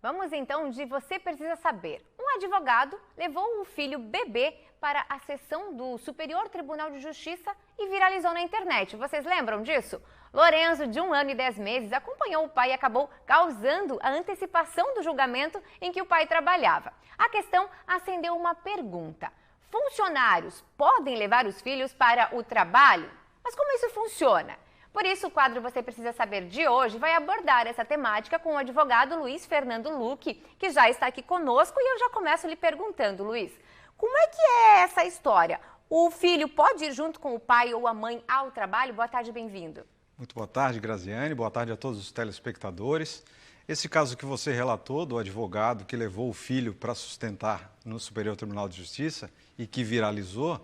Vamos então de Você Precisa Saber. Um advogado levou o filho bebê para a sessão do Superior Tribunal de Justiça e viralizou na internet. Vocês lembram disso? Lorenzo, de 1 ano e 10 meses, acompanhou o pai e acabou causando a antecipação do julgamento em que o pai trabalhava. A questão acendeu uma pergunta. Funcionários podem levar os filhos para o trabalho? Mas como isso funciona? Por isso, o quadro Você Precisa Saber de hoje vai abordar essa temática com o advogado Luiz Fernando Luque, que já está aqui conosco, e eu já começo lhe perguntando, Luiz, como é que é essa história? O filho pode ir junto com o pai ou a mãe ao trabalho? Boa tarde, bem-vindo. Muito boa tarde, Graziane. Boa tarde a todos os telespectadores. Esse caso que você relatou do advogado que levou o filho para sustentar no Superior Tribunal de Justiça e que viralizou,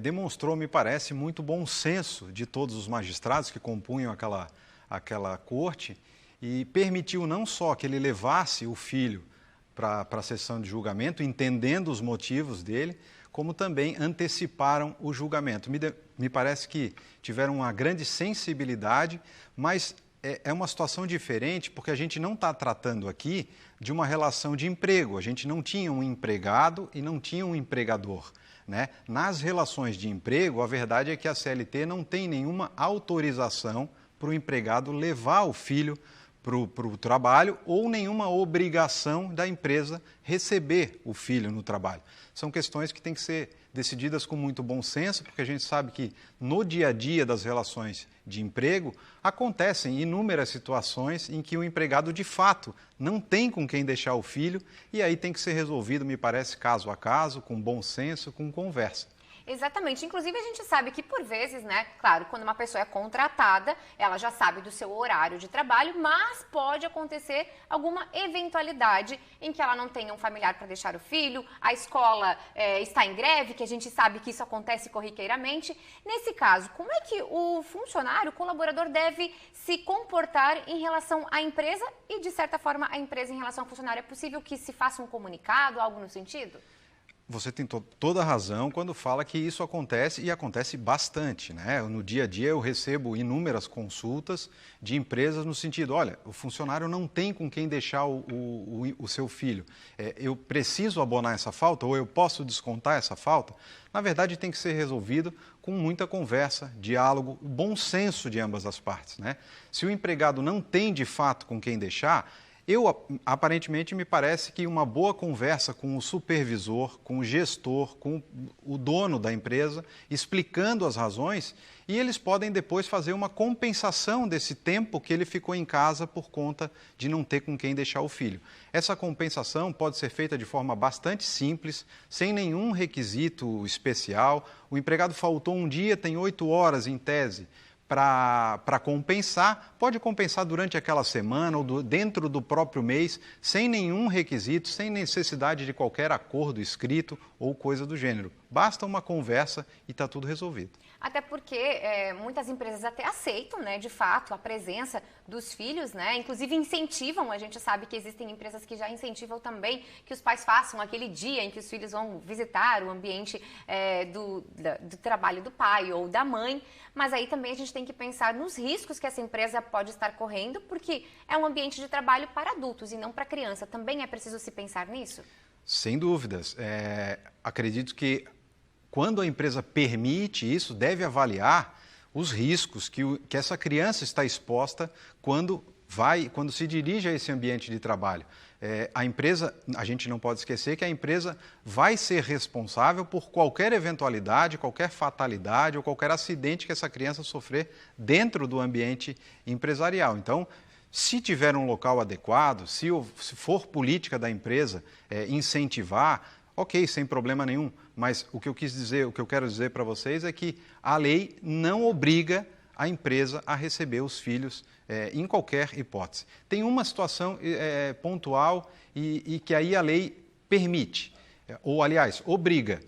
demonstrou, me parece, muito bom senso de todos os magistrados que compunham aquela corte e permitiu não só que ele levasse o filho para a sessão de julgamento, entendendo os motivos dele, como também anteciparam o julgamento. Me parece que tiveram uma grande sensibilidade, mas é uma situação diferente porque a gente não está tratando aqui de uma relação de emprego. A gente não tinha um empregado e não tinha um empregador, né? Nas relações de emprego, a verdade é que a CLT não tem nenhuma autorização para o empregado levar o filho para o trabalho ou nenhuma obrigação da empresa receber o filho no trabalho. São questões que têm que ser decididas com muito bom senso, porque a gente sabe que no dia a dia das relações de emprego acontecem inúmeras situações em que o empregado de fato não tem com quem deixar o filho e aí tem que ser resolvido, me parece, caso a caso, com bom senso, com conversa. Exatamente. Inclusive, a gente sabe que, por vezes, né, claro, quando uma pessoa é contratada, ela já sabe do seu horário de trabalho, mas pode acontecer alguma eventualidade em que ela não tenha um familiar para deixar o filho, a escola está em greve, que a gente sabe que isso acontece corriqueiramente. Nesse caso, como é que o funcionário, o colaborador, deve se comportar em relação à empresa e, de certa forma, a empresa em relação ao funcionário? É possível que se faça um comunicado, algo no sentido? Você tem toda a razão quando fala que isso acontece e acontece bastante, né? No dia a dia eu recebo inúmeras consultas de empresas no sentido, olha, o funcionário não tem com quem deixar o seu filho. Eu preciso abonar essa falta ou eu posso descontar essa falta? Na verdade tem que ser resolvido com muita conversa, diálogo, bom senso de ambas as partes, né? Se o empregado não tem de fato com quem deixar, aparentemente, me parece que uma boa conversa com o supervisor, com o gestor, com o dono da empresa, explicando as razões, e eles podem depois fazer uma compensação desse tempo que ele ficou em casa por conta de não ter com quem deixar o filho. Essa compensação pode ser feita de forma bastante simples, sem nenhum requisito especial. O empregado faltou um dia, tem 8 horas em tese, para compensar, pode compensar durante aquela semana ou dentro do próprio mês, sem nenhum requisito, sem necessidade de qualquer acordo escrito ou coisa do gênero. Basta uma conversa e está tudo resolvido. Até porque muitas empresas até aceitam, né, de fato, a presença dos filhos, né? Inclusive incentivam, a gente sabe que existem empresas que já incentivam também que os pais façam aquele dia em que os filhos vão visitar o ambiente do trabalho do pai ou da mãe, mas aí também a gente tem que pensar nos riscos que essa empresa pode estar correndo, porque é um ambiente de trabalho para adultos e não para criança. Também é preciso se pensar nisso? Sem dúvidas. Acredito que quando a empresa permite isso, deve avaliar os riscos que essa criança está exposta quando se dirige a esse ambiente de trabalho. A empresa, a gente não pode esquecer que a empresa vai ser responsável por qualquer eventualidade, qualquer fatalidade ou qualquer acidente que essa criança sofrer dentro do ambiente empresarial. Então, se tiver um local adequado, se for política da empresa incentivar, ok, sem problema nenhum, mas o que eu quero dizer para vocês é que a lei não obriga a empresa a receber os filhos em qualquer hipótese. Tem uma situação pontual e que aí a lei permite, ou aliás, obriga.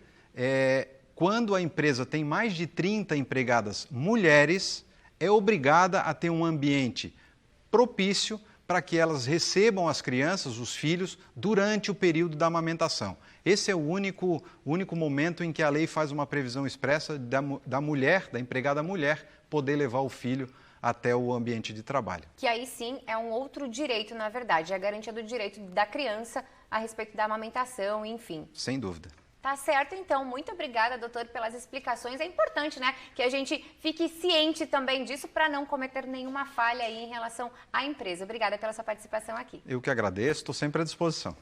Quando a empresa tem mais de 30 empregadas mulheres, é obrigada a ter um ambiente propício para que elas recebam as crianças, os filhos, durante o período da amamentação. Esse é o único momento em que a lei faz uma previsão expressa da mulher, da empregada mulher, poder levar o filho até o ambiente de trabalho. Que aí sim é um outro direito, na verdade, é a garantia do direito da criança a respeito da amamentação, enfim. Sem dúvida. Tá certo, então. Muito obrigada, doutor, pelas explicações. É importante, né, que a gente fique ciente também disso para não cometer nenhuma falha aí em relação à empresa. Obrigada pela sua participação aqui. Eu que agradeço, estou sempre à disposição.